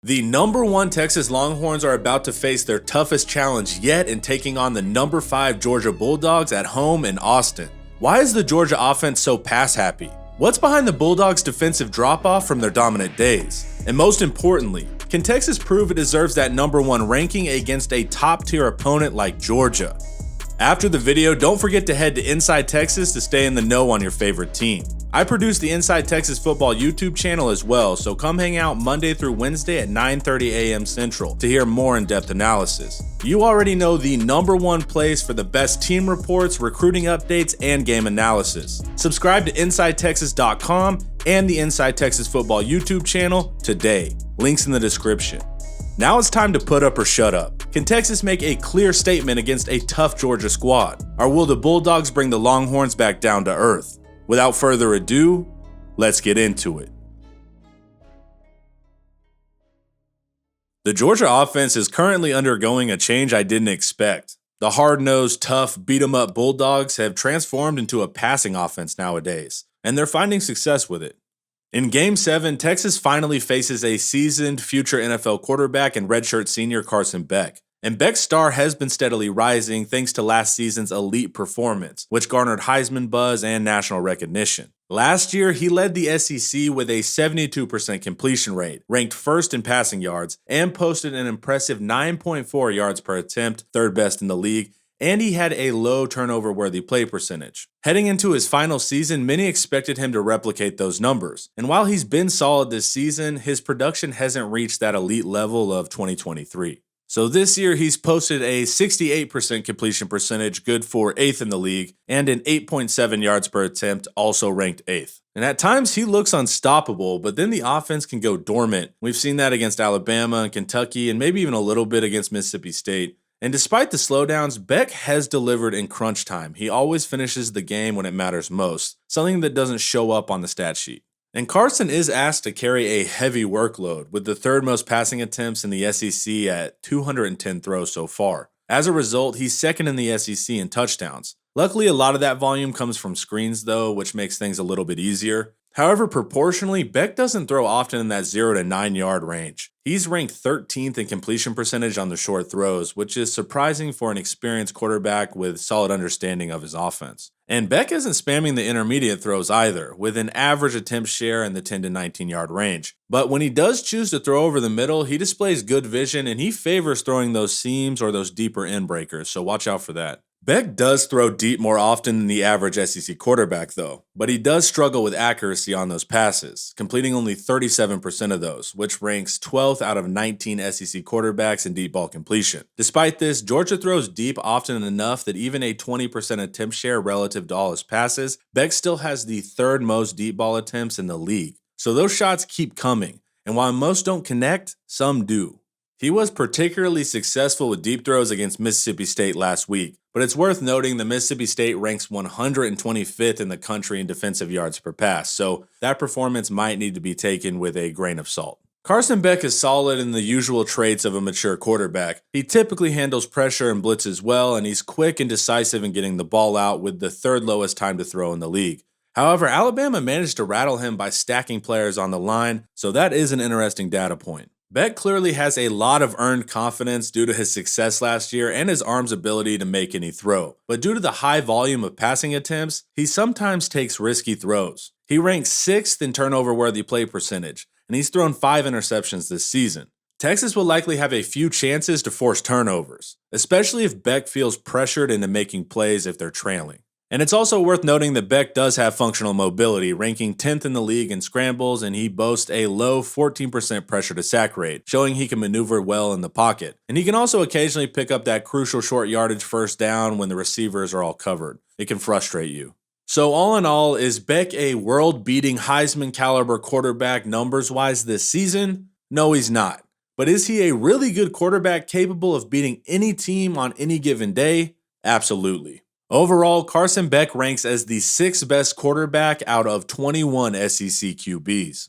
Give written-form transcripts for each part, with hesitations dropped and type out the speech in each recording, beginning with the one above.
The number 1 Texas Longhorns are about to face their toughest challenge yet in taking on the number 5 Georgia Bulldogs at home in Austin. Why is the Georgia offense so pass happy? What's behind the Bulldogs' defensive drop-off from their dominant days? And most importantly, can Texas prove it deserves that number 1 ranking against a top-tier opponent like Georgia? After the video, don't forget to head to Inside Texas to stay in the know on your favorite team. I produce the Inside Texas Football YouTube channel as well, so come hang out Monday through Wednesday at 9:30 a.m. Central to hear more in-depth analysis. You already know the number 1 place for the best team reports, recruiting updates, and game analysis. Subscribe to InsideTexas.com and the Inside Texas Football YouTube channel today. Links in the description. Now it's time to put up or shut up. Can Texas make a clear statement against a tough Georgia squad? Or will the Bulldogs bring the Longhorns back down to earth? Without further ado, let's get into it. The Georgia offense is currently undergoing a change I didn't expect. The hard-nosed, tough, beat-em-up Bulldogs have transformed into a passing offense nowadays, and they're finding success with it. In Game 7, Texas finally faces a seasoned future NFL quarterback and redshirt senior Carson Beck. And Beck's star has been steadily rising thanks to last season's elite performance, which garnered Heisman buzz and national recognition. Last year, he led the SEC with a 72% completion rate, ranked first in passing yards, and posted an impressive 9.4 yards per attempt, third best in the league, and he had a low turnover-worthy play percentage. Heading into his final season, many expected him to replicate those numbers. And while he's been solid this season, his production hasn't reached that elite level of 2023. So this year, he's posted a 68% completion percentage, good for 8th in the league, and an 8.7 yards per attempt, also ranked 8th. And at times, he looks unstoppable, but then the offense can go dormant. We've seen that against Alabama and Kentucky, and maybe even a little bit against Mississippi State. And despite the slowdowns, Beck has delivered in crunch time. He always finishes the game when it matters most, something that doesn't show up on the stat sheet. And Carson is asked to carry a heavy workload, with the 3rd most passing attempts in the SEC at 210 throws so far. As a result, he's 2nd in the SEC in touchdowns. Luckily, a lot of that volume comes from screens though, which makes things a little bit easier. However, proportionally, Beck doesn't throw often in that 0 to 9 yard range. He's ranked 13th in completion percentage on the short throws, which is surprising for an experienced quarterback with solid understanding of his offense. And Beck isn't spamming the intermediate throws either, with an average attempt share in the 10 to 19 yard range. But when he does choose to throw over the middle, he displays good vision and he favors throwing those seams or those deeper end breakers, so watch out for that. Beck does throw deep more often than the average SEC quarterback though, but he does struggle with accuracy on those passes, completing only 37% of those, which ranks 12th out of 19 SEC quarterbacks in deep ball completion. Despite this, Georgia throws deep often enough that even a 20% attempt share relative to all his passes, Beck still has the 3rd most deep ball attempts in the league. So those shots keep coming, and while most don't connect, some do. He was particularly successful with deep throws against Mississippi State last week, but it's worth noting that Mississippi State ranks 125th in the country in defensive yards per pass, so that performance might need to be taken with a grain of salt. Carson Beck is solid in the usual traits of a mature quarterback. He typically handles pressure and blitzes well, and he's quick and decisive in getting the ball out with the 3rd lowest time to throw in the league. However, Alabama managed to rattle him by stacking players on the line, so that is an interesting data point. Beck clearly has a lot of earned confidence due to his success last year and his arm's ability to make any throw. But due to the high volume of passing attempts, he sometimes takes risky throws. He ranks 6th in turnover-worthy play percentage, and he's thrown 5 interceptions this season. Texas will likely have a few chances to force turnovers, especially if Beck feels pressured into making plays if they're trailing. And it's also worth noting that Beck does have functional mobility, ranking 10th in the league in scrambles, and he boasts a low 14% pressure to sack rate, showing he can maneuver well in the pocket. And he can also occasionally pick up that crucial short yardage first down when the receivers are all covered. It can frustrate you. So all in all, is Beck a world-beating Heisman caliber quarterback numbers-wise this season? No, he's not. But is he a really good quarterback capable of beating any team on any given day? Absolutely. Overall, Carson Beck ranks as the 6th best quarterback out of 21 SEC QBs.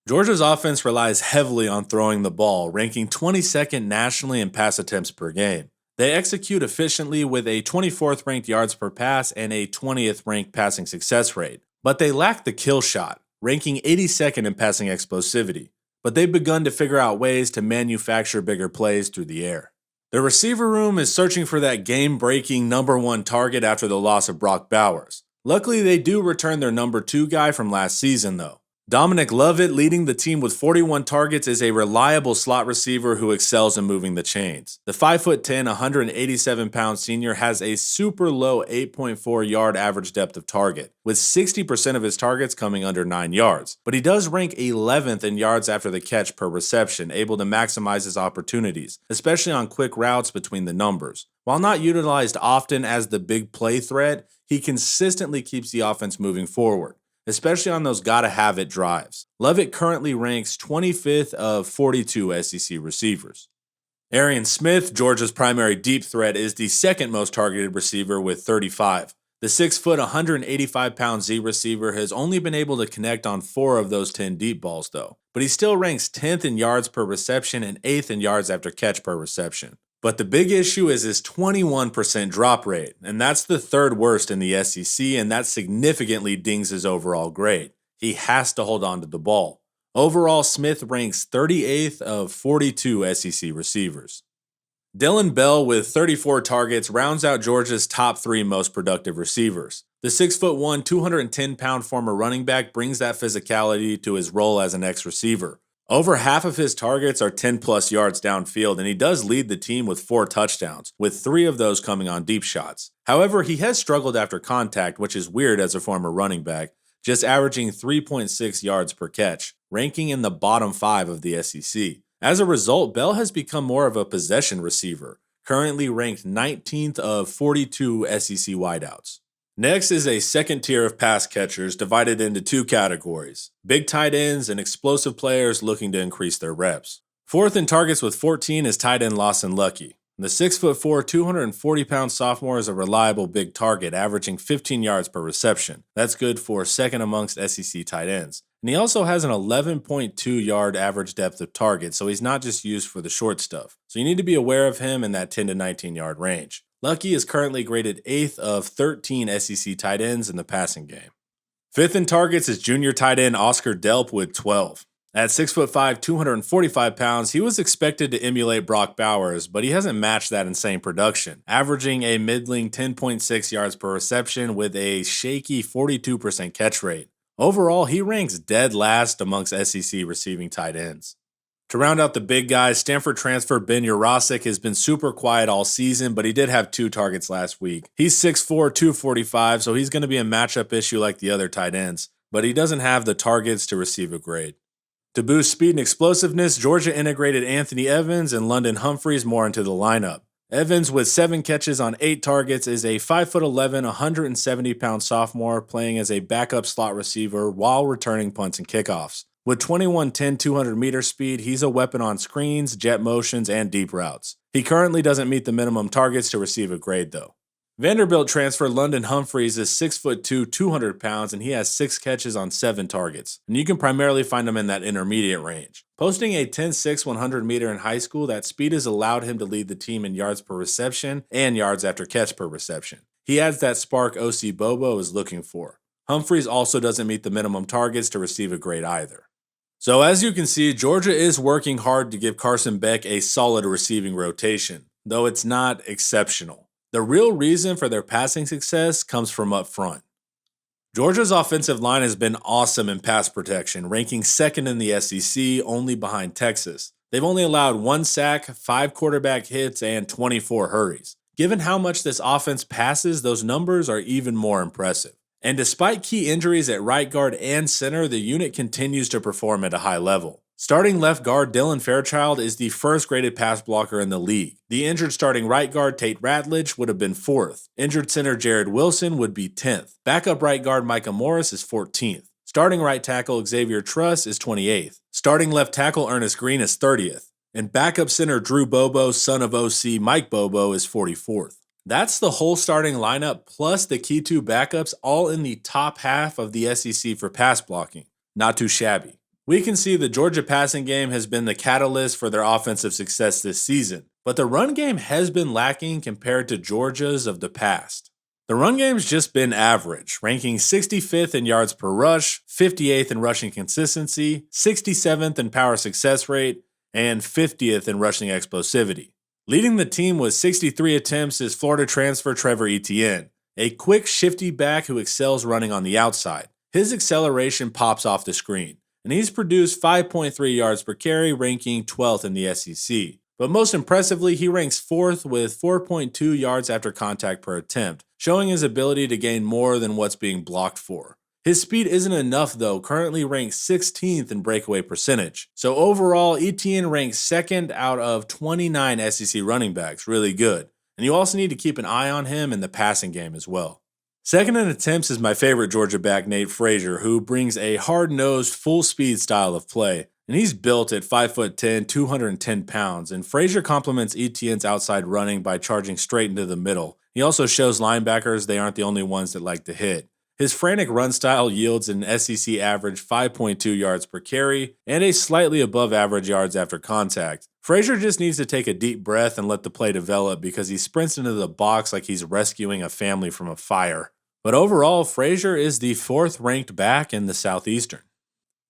Georgia's offense relies heavily on throwing the ball, ranking 22nd nationally in pass attempts per game. They execute efficiently with a 24th ranked yards per pass and a 20th ranked passing success rate, but they lack the kill shot, ranking 82nd in passing explosivity. but they've begun to figure out ways to manufacture bigger plays through the air. The receiver room is searching for that game-breaking number 1 target after the loss of Brock Bowers. Luckily, they do return their number 2 guy from last season, though. Dominic Lovett, leading the team with 41 targets, is a reliable slot receiver who excels in moving the chains. The 5'10", 187-pound senior has a super low 8.4-yard average depth of target, with 60% of his targets coming under 9 yards. But he does rank 11th in yards after the catch per reception, able to maximize his opportunities, especially on quick routes between the numbers. While not utilized often as the big play threat, he consistently keeps the offense moving forward, especially on those gotta-have-it drives. Lovett currently ranks 25th of 42 SEC receivers. Arian Smith, Georgia's primary deep threat, is the second most targeted receiver with 35. The 6', 185-pound Z receiver has only been able to connect on 4 of those 10 deep balls, though. But he still ranks 10th in yards per reception and 8th in yards after catch per reception. But the big issue is his 21% drop rate, and that's the 3rd worst in the SEC, and that significantly dings his overall grade. He has to hold on to the ball. Overall, Smith ranks 38th of 42 SEC receivers. Dillon Bell, with 34 targets, rounds out Georgia's top 3 most productive receivers. The 6'1", 210-pound former running back brings that physicality to his role as an ex-receiver. Over half of his targets are 10-plus yards downfield, and he does lead the team with 4 touchdowns, with 3 of those coming on deep shots. However, he has struggled after contact, which is weird as a former running back, just averaging 3.6 yards per catch, ranking in the bottom 5 of the SEC. As a result, Bell has become more of a possession receiver, currently ranked 19th of 42 SEC wideouts. Next is a second tier of pass catchers divided into 2 categories: big tight ends and explosive players looking to increase their reps. 4th in targets with 14 is tight end Lawson Lucky. The 6'4", 240-pound sophomore is a reliable big target, averaging 15 yards per reception. That's good for second amongst SEC tight ends. And he also has an 11.2-yard average depth of target, so he's not just used for the short stuff. So you need to be aware of him in that 10 to 19-yard range. Lucky is currently graded 8th of 13 SEC tight ends in the passing game. 5th in targets is junior tight end Oscar Delp with 12. At 6'5", 245 pounds, he was expected to emulate Brock Bowers, but he hasn't matched that insane production, averaging a middling 10.6 yards per reception with a shaky 42% catch rate. Overall, he ranks dead last amongst SEC receiving tight ends. To round out the big guys, Stanford transfer Ben Urosic has been super quiet all season, but he did have 2 targets last week. He's 6'4", 245, so he's going to be a matchup issue like the other tight ends, but he doesn't have the targets to receive a grade. To boost speed and explosiveness, Georgia integrated Anthony Evans and London Humphreys more into the lineup. Evans, with 7 catches on 8 targets, is a 5'11", 170-pound sophomore playing as a backup slot receiver while returning punts and kickoffs. With 21-10 200-meter speed, he's a weapon on screens, jet motions, and deep routes. He currently doesn't meet the minimum targets to receive a grade, though. Vanderbilt transfer London Humphreys is 6'2", 200 pounds, and he has 6 catches on 7 targets. And you can primarily find him in that intermediate range. Posting a 10.6 100-meter in high school, that speed has allowed him to lead the team in yards per reception and yards after catch per reception. He adds that spark O.C. Bobo is looking for. Humphreys also doesn't meet the minimum targets to receive a grade either. So as you can see, Georgia is working hard to give Carson Beck a solid receiving rotation, though it's not exceptional. The real reason for their passing success comes from up front. Georgia's offensive line has been awesome in pass protection, ranking 2nd in the SEC, only behind Texas. They've only allowed 1 sack, 5 quarterback hits, and 24 hurries. Given how much this offense passes, those numbers are even more impressive. And despite key injuries at right guard and center, the unit continues to perform at a high level. Starting left guard Dylan Fairchild is the 1st graded pass blocker in the league. The injured starting right guard Tate Ratledge would have been 4th. Injured center Jared Wilson would be 10th. Backup right guard Micah Morris is 14th. Starting right tackle Xavier Truss is 28th. Starting left tackle Ernest Green is 30th. And backup center Drew Bobo, son of OC Mike Bobo, is 44th. That's the whole starting lineup plus the key 2 backups, all in the top half of the SEC for pass blocking. Not too shabby. We can see the Georgia passing game has been the catalyst for their offensive success this season, but the run game has been lacking compared to Georgia's of the past. The run game's just been average, ranking 65th in yards per rush, 58th in rushing consistency, 67th in power success rate, and 50th in rushing explosivity. Leading the team with 63 attempts is Florida transfer Trevor Etienne, a quick, shifty back who excels running on the outside. His acceleration pops off the screen, and he's produced 5.3 yards per carry, ranking 12th in the SEC. But most impressively, he ranks 4th with 4.2 yards after contact per attempt, showing his ability to gain more than what's being blocked for. His speed isn't enough though, currently ranked 16th in breakaway percentage. So overall, Etienne ranks 2nd out of 29 SEC running backs, really good. And you also need to keep an eye on him in the passing game as well. Second in attempts is my favorite Georgia back, Nate Frazier, who brings a hard-nosed, full-speed style of play. And he's built at 5'10", 210 pounds, and Frazier complements Etienne's outside running by charging straight into the middle. He also shows linebackers they aren't the only ones that like to hit. His frantic run style yields an SEC average 5.2 yards per carry and a slightly above average yards after contact. Frazier just needs to take a deep breath and let the play develop because he sprints into the box like he's rescuing a family from a fire. But overall, Frazier is the 4th ranked back in the Southeastern.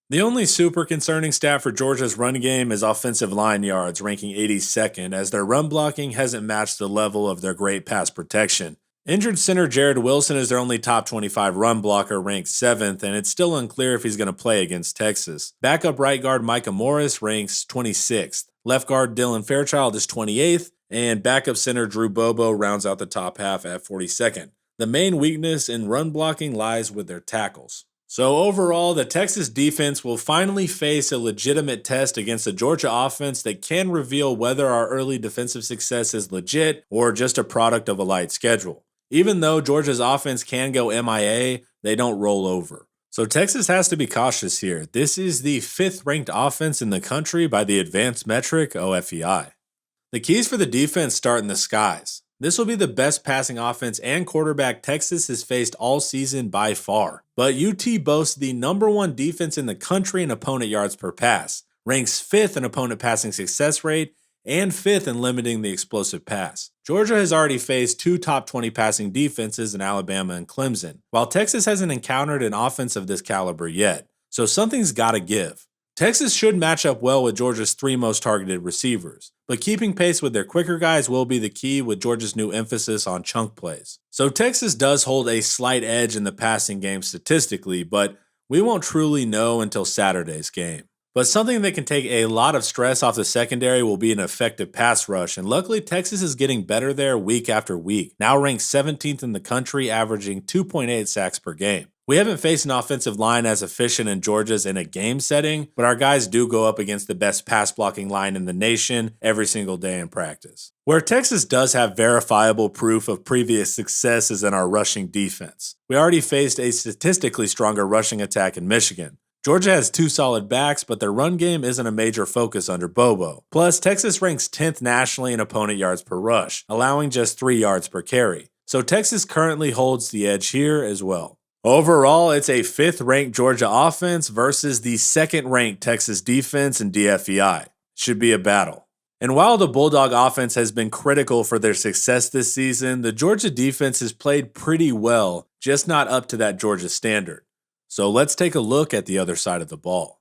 The only super concerning stat for Georgia's run game is offensive line yards, ranking 82nd, as their run blocking hasn't matched the level of their great pass protection. Injured center Jared Wilson is their only top 25 run blocker, ranked 7th, and it's still unclear if he's going to play against Texas. Backup right guard Micah Morris ranks 26th. Left guard Dylan Fairchild is 28th, and backup center Drew Bobo rounds out the top half at 42nd. The main weakness in run blocking lies with their tackles. So overall, the Texas defense will finally face a legitimate test against a Georgia offense that can reveal whether our early defensive success is legit or just a product of a light schedule. Even though Georgia's offense can go MIA, they don't roll over. So Texas has to be cautious here. This is the 5th ranked offense in the country by the advanced metric OFEI. The keys for the defense start in the skies. This will be the best passing offense and quarterback Texas has faced all season by far. But UT boasts the #1 defense in the country in opponent yards per pass, ranks 5th in opponent passing success rate, and 5th in limiting the explosive pass. Georgia has already faced 2 top 20 passing defenses in Alabama and Clemson, while Texas hasn't encountered an offense of this caliber yet. So something's gotta give. Texas should match up well with Georgia's 3 most targeted receivers, but keeping pace with their quicker guys will be the key with Georgia's new emphasis on chunk plays. So Texas does hold a slight edge in the passing game statistically, but we won't truly know until Saturday's game. But something that can take a lot of stress off the secondary will be an effective pass rush, and luckily Texas is getting better there week after week, now ranked 17th in the country, averaging 2.8 sacks per game. We haven't faced an offensive line as efficient in Georgia's in a game setting, but our guys do go up against the best pass blocking line in the nation every single day in practice. Where Texas does have verifiable proof of previous success is in our rushing defense. We already faced a statistically stronger rushing attack in Michigan. Georgia has 2 solid backs, but their run game isn't a major focus under Bobo. Plus, Texas ranks 10th nationally in opponent yards per rush, allowing just 3 yards per carry. So Texas currently holds the edge here as well. Overall, it's a 5th ranked Georgia offense versus the 2nd ranked Texas defense in DFEI. Should be a battle. And while the Bulldog offense has been critical for their success this season, the Georgia defense has played pretty well, just not up to that Georgia standard. So let's take a look at the other side of the ball.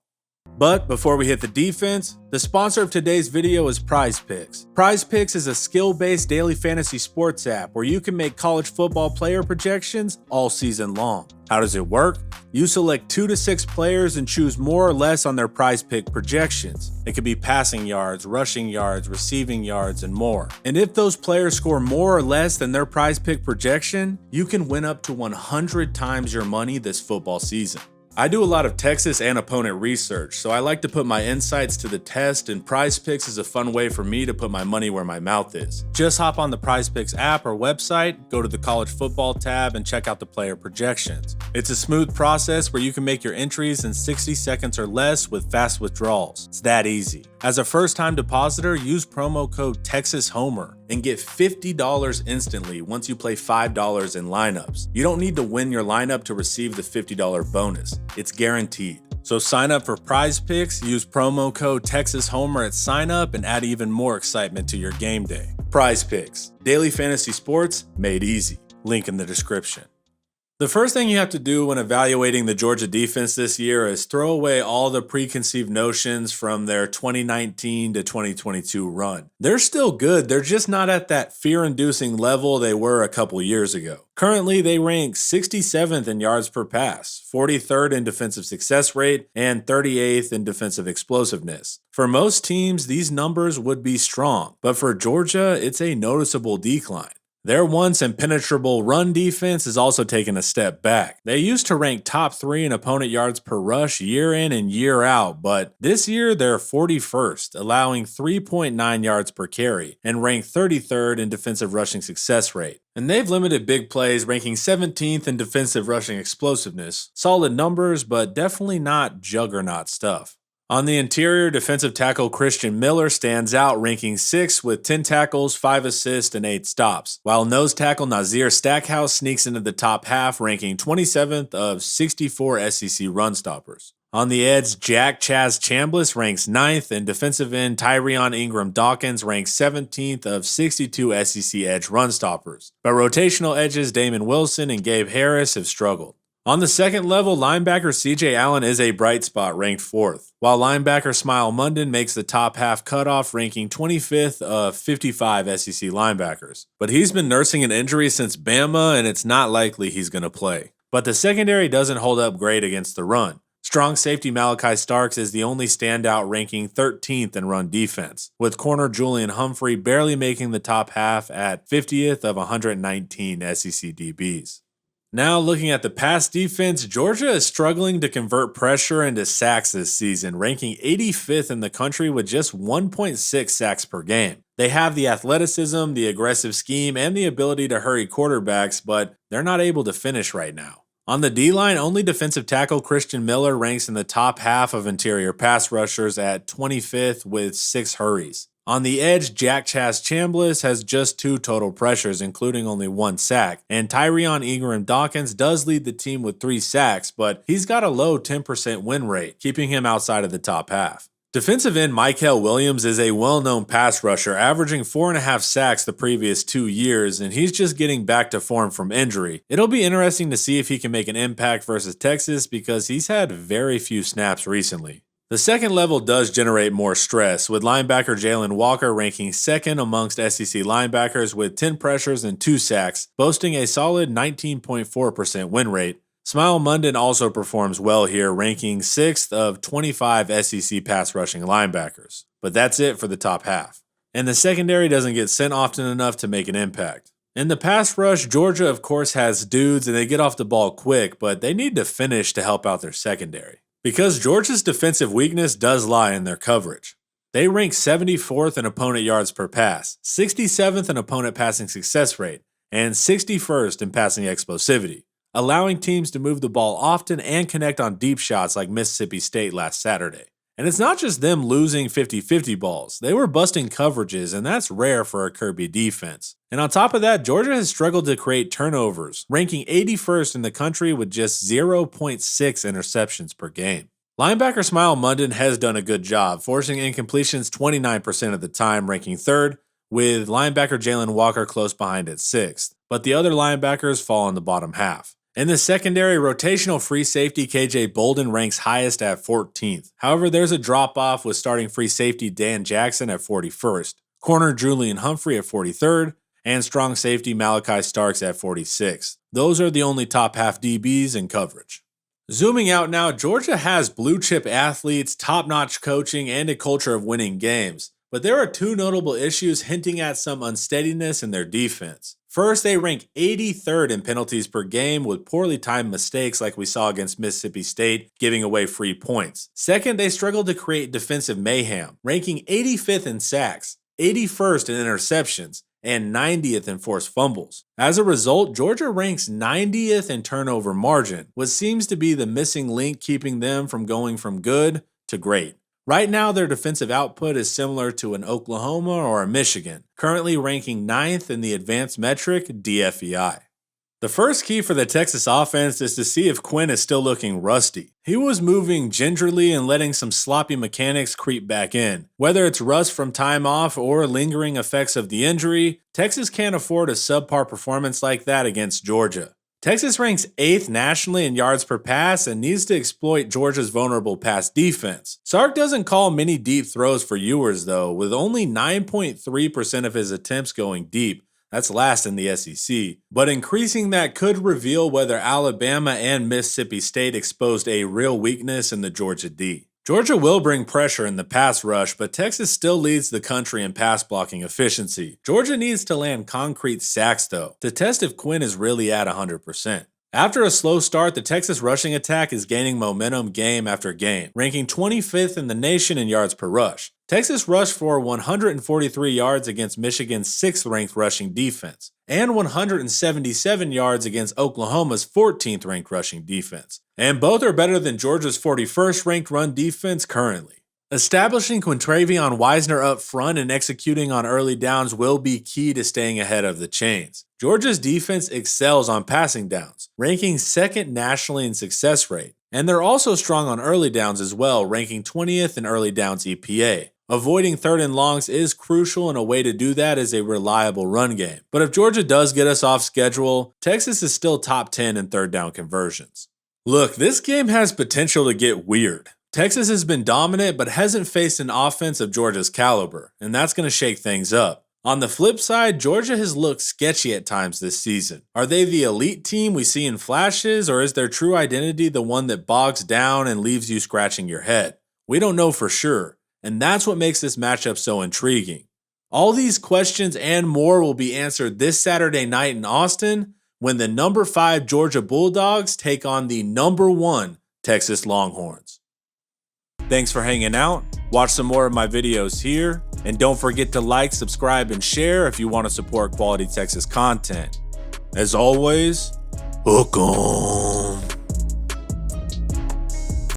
But before we hit the defense, the sponsor of today's video is Prize Picks. Prize Picks is a skill-based daily fantasy sports app where you can make college football player projections all season long. How does it work? You select 2 to 6 players and choose more or less on their Prize Pick projections. It could be passing yards, rushing yards, receiving yards, and more. And if those players score more or less than their Prize Pick projection, you can win up to 100 times your money this football season. I do a lot of Texas and opponent research, so I like to put my insights to the test, and Prize Picks is a fun way for me to put my money where my mouth is. Just hop on the Prize Picks app or website, go to the college football tab, and check out the player projections. It's a smooth process where you can make your entries in 60 seconds or less with fast withdrawals. It's that easy. As a first-time depositor, use promo code TexasHomer and get $50 instantly once you play $5 in lineups. You don't need to win your lineup to receive the $50 bonus. It's guaranteed. So sign up for Prize Picks, use promo code TexasHomer at sign up, and add even more excitement to your game day. Prize Picks, daily fantasy sports made easy. link in the description. The first thing you have to do when evaluating the Georgia defense this year is throw away all the preconceived notions from their 2019 to 2022 run. They're still good, they're just not at that fear-inducing level they were a couple years ago. Currently, they rank 67th in yards per pass, 43rd in defensive success rate, and 38th in defensive explosiveness. For most teams, these numbers would be strong, but for Georgia, it's a noticeable decline. Their once impenetrable run defense is also taking a step back. They used to rank top 3 in opponent yards per rush year in and year out, but this year they're 41st, allowing 3.9 yards per carry, and rank 33rd in defensive rushing success rate. And they've limited big plays, ranking 17th in defensive rushing explosiveness. Solid numbers, but definitely not juggernaut stuff. On the interior, defensive tackle Christian Miller stands out, ranking 6th with 10 tackles, 5 assists, and 8 stops, while nose tackle Nazir Stackhouse sneaks into the top half, ranking 27th of 64 SEC run stoppers. On the edge, Jack Chaz Chambliss ranks 9th, and defensive end Tyrion Ingram Dawkins ranks 17th of 62 SEC edge run stoppers. But rotational edges Damon Wilson and Gabe Harris have struggled. On the second level, linebacker CJ Allen is a bright spot, ranked 4th, while linebacker Smile Munden makes the top half cutoff, ranking 25th of 55 SEC linebackers. But he's been nursing an injury since Bama, and it's not likely he's going to play. But the secondary doesn't hold up great against the run. Strong safety Malachi Starks is the only standout, ranking 13th in run defense, with corner Julian Humphrey barely making the top half at 50th of 119 SEC DBs. Now looking at the pass defense, Georgia is struggling to convert pressure into sacks this season, ranking 85th in the country with just 1.6 sacks per game. They have the athleticism, the aggressive scheme, and the ability to hurry quarterbacks, but they're not able to finish right now. On the D-line, only defensive tackle Christian Miller ranks in the top half of interior pass rushers at 25th with 6 hurries. On the edge, Jack Chaz Chambliss has just 2 total pressures, including only 1 sack, and Tyrion Ingram Dawkins does lead the team with 3 sacks, but he's got a low 10% win rate, keeping him outside of the top half. Defensive end Mykel Williams is a well-known pass rusher, averaging 4.5 sacks the previous 2 years, and he's just getting back to form from injury. It'll be interesting to see if he can make an impact versus Texas because he's had very few snaps recently. The second level does generate more stress, with linebacker Jalen Walker ranking 2nd amongst SEC linebackers with 10 pressures and 2 sacks, boasting a solid 19.4% win rate. Smile Munden also performs well here, ranking 6th of 25 SEC pass rushing linebackers. But that's it for the top half. And the secondary doesn't get sent often enough to make an impact. In the pass rush, Georgia of course has dudes and they get off the ball quick, but they need to finish to help out their secondary. Because Georgia's defensive weakness does lie in their coverage. They rank 74th in opponent yards per pass, 67th in opponent passing success rate, and 61st in passing explosivity, allowing teams to move the ball often and connect on deep shots like Mississippi State last Saturday. And it's not just them losing 50-50 balls, they were busting coverages, and that's rare for a Kirby defense. And on top of that, Georgia has struggled to create turnovers, ranking 81st in the country with just 0.6 interceptions per game. Linebacker Smile Munden has done a good job, forcing incompletions 29% of the time, ranking 3rd, with linebacker Jalen Walker close behind at 6th. But the other linebackers fall in the bottom half. In the secondary, rotational free safety KJ Bolden ranks highest at 14th. However, there's a drop-off with starting free safety Dan Jackson at 41st, corner Julian Humphrey at 43rd, and strong safety Malachi Starks at 46th. Those are the only top half DBs in coverage. Zooming out now, Georgia has blue-chip athletes, top-notch coaching, and a culture of winning games. But there are 2 notable issues hinting at some unsteadiness in their defense. First, they rank 83rd in penalties per game with poorly timed mistakes like we saw against Mississippi State, giving away free points. Second, they struggle to create defensive mayhem, ranking 85th in sacks, 81st in interceptions, and 90th in forced fumbles. As a result, Georgia ranks 90th in turnover margin, what seems to be the missing link keeping them from going from good to great. Right now, their defensive output is similar to an Oklahoma or a Michigan, currently ranking 9th in the advanced metric DFEI. The first key for the Texas offense is to see if Quinn is still looking rusty. He was moving gingerly and letting some sloppy mechanics creep back in. Whether it's rust from time off or lingering effects of the injury, Texas can't afford a subpar performance like that against Georgia. Texas ranks 8th nationally in yards per pass and needs to exploit Georgia's vulnerable pass defense. Sark doesn't call many deep throws for Ewers though, with only 9.3% of his attempts going deep. That's last in the SEC, but increasing that could reveal whether Alabama and Mississippi State exposed a real weakness in the Georgia D. Georgia will bring pressure in the pass rush, but Texas still leads the country in pass blocking efficiency. Georgia needs to land concrete sacks though, to test if Quinn is really at 100%. After a slow start, the Texas rushing attack is gaining momentum game after game, ranking 25th in the nation in yards per rush. Texas rushed for 143 yards against Michigan's 6th-ranked rushing defense, and 177 yards against Oklahoma's 14th-ranked rushing defense. And both are better than Georgia's 41st-ranked run defense currently. Establishing Quintravion Wisner up front and executing on early downs will be key to staying ahead of the chains. Georgia's defense excels on passing downs, ranking 2nd nationally in success rate, and they're also strong on early downs as well, ranking 20th in early downs EPA. Avoiding 3rd and longs is crucial, and a way to do that is a reliable run game. But if Georgia does get us off schedule, Texas is still top 10 in 3rd down conversions. Look, this game has potential to get weird. Texas has been dominant but hasn't faced an offense of Georgia's caliber, and that's going to shake things up. On the flip side, Georgia has looked sketchy at times this season. Are they the elite team we see in flashes, or is their true identity the one that bogs down and leaves you scratching your head? We don't know for sure, and that's what makes this matchup so intriguing. All these questions and more will be answered this Saturday night in Austin when the number 5 Georgia Bulldogs take on the number 1 Texas Longhorns. Thanks for hanging out. Watch some more of my videos here, and don't forget to like, subscribe, and share if you want to support quality Texas content. As always, hook 'em.